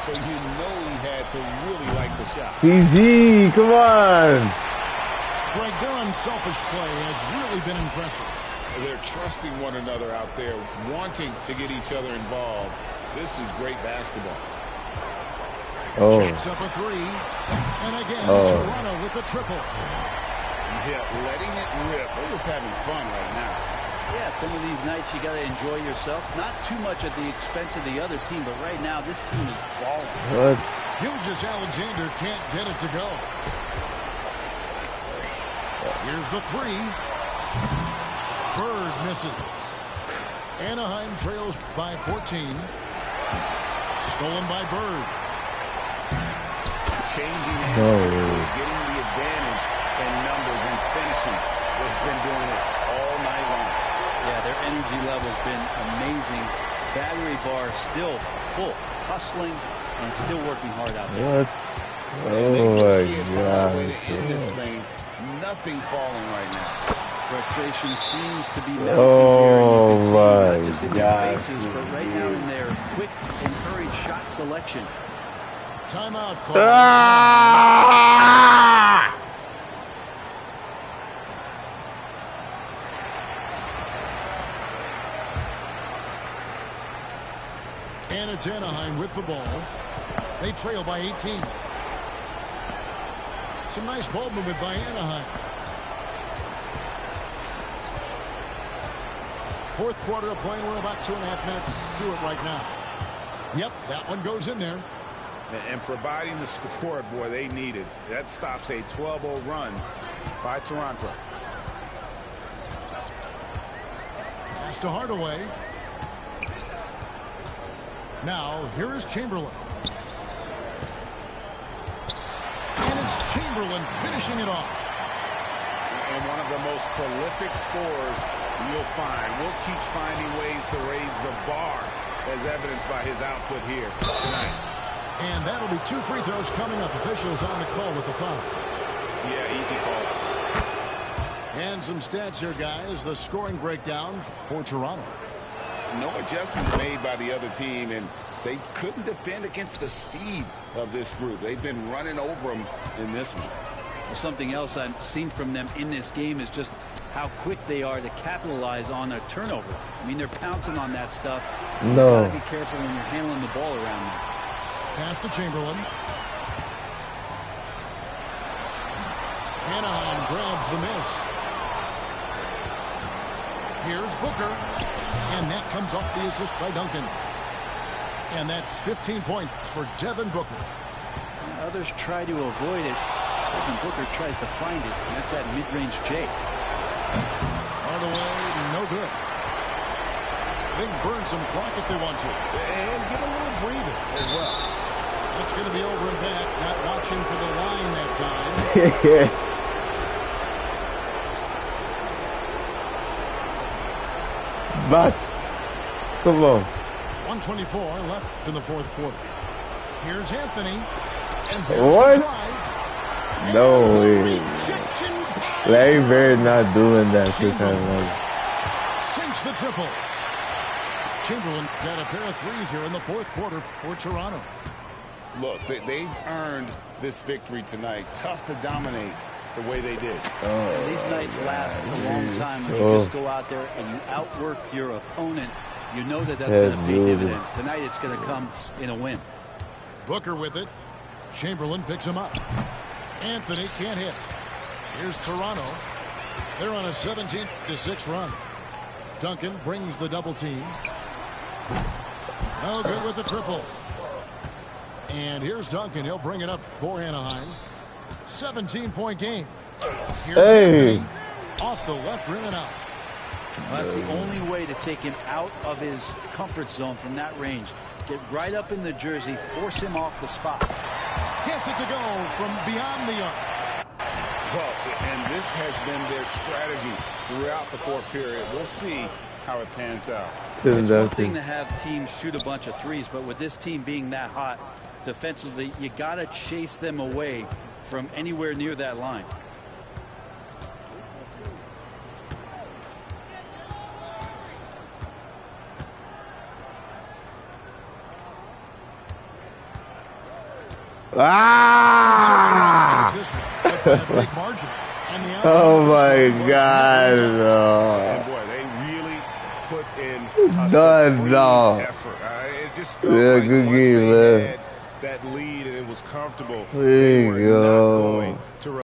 so you know he had to really like the shot. PG, come on. Greg, their unselfish play has really been impressive. They're trusting one another out there, wanting to get each other involved. This is great basketball. Checks up a 3. And again, Toronto with the triple. Yeah, letting it rip. They're just having fun right now. Yeah, some of these nights you got to enjoy yourself. Not too much at the expense of the other team, but right now this team is balling. What? Gilgeous-Alexander can't get it to go. Here's the three. Bird misses. Anaheim trails by 14. Stolen by Bird. Changing hands, getting the advantage in numbers and finishing. Has been doing it all night long. Yeah, their energy level's been amazing. Battery bar still full, hustling and still working hard out there. What? They Oh just my can't find a way God. to end this thing. Nothing falling right now. Frustration seems to be mounting here, and you can see not just in their God. faces, but right now in their quick and hurried shot selection. Timeout call. Ah! And it's Anaheim with the ball. They trail by 18. Some nice ball movement by Anaheim. Fourth quarter of play. We're about 2.5 minutes through it right now. Yep, that one goes in there. And providing the score, boy, they need it. That stops a 12-0 run by Toronto. Pass to Hardaway. Now, here is Chamberlain. And it's Chamberlain finishing it off. And one of the most prolific scorers you'll find. Will keeps finding ways to raise the bar, as evidenced by his output here tonight. And that'll be 2 free throws coming up. Officials on the call with the foul. Yeah, easy call. And some stats here, guys. The scoring breakdown for Toronto. No adjustments made by the other team, and they couldn't defend against the speed of this group. They've been running over them in this one. Well, something else I've seen from them in this game is just how quick they are to capitalize on a turnover. I mean, they're pouncing on that stuff. No. You got to be careful when you're handling the ball around them. Pass to Chamberlain. Anaheim grabs the miss. Here's Booker. And that comes off the assist by Duncan. And that's 15 points for Devin Booker. Others try to avoid it. Devin Booker tries to find it. And that's that mid-range J. Hardaway, no good. They can burn some clock if they want to. And get a little breather as well. That's going to be over and back. Not watching for the line that time. But, come on. 124 left in the fourth quarter. Here's Anthony. And there's What? the drive. No And the way. rejection by Larry Bird not doing that this time. Chamberlain sinks the triple. Chamberlain got a pair of threes here in the fourth quarter for Toronto. Look, they've earned this victory tonight. Tough to dominate the way they did. And these nights last a long time when you just go out there and you outwork your opponent. You know that that's going to pay dividends. Tonight it's going to come in a win. Booker with it. Chamberlain picks him up. Anthony can't hit. Here's Toronto. They're on a 17-6 run. Duncan brings the double team. No good with the triple. And here's Duncan. He'll bring it up for Anaheim. 17-point game. Here's Anthony. Off the left rim and out. Well, that's the only way to take him out of his comfort zone from that range. Get right up in the jersey, force him off the spot. Gets it to go from beyond the arc. Well, and this has been their strategy throughout the fourth period. We'll see how it pans out. It's one thing to have teams shoot a bunch of threes, but with this team being that hot defensively, you got to chase them away from anywhere near that line. Ah! Oh my God! And boy, they really put in a supreme effort. It just felt like good once game, they man. had that lead and it was comfortable, There they you were go. not going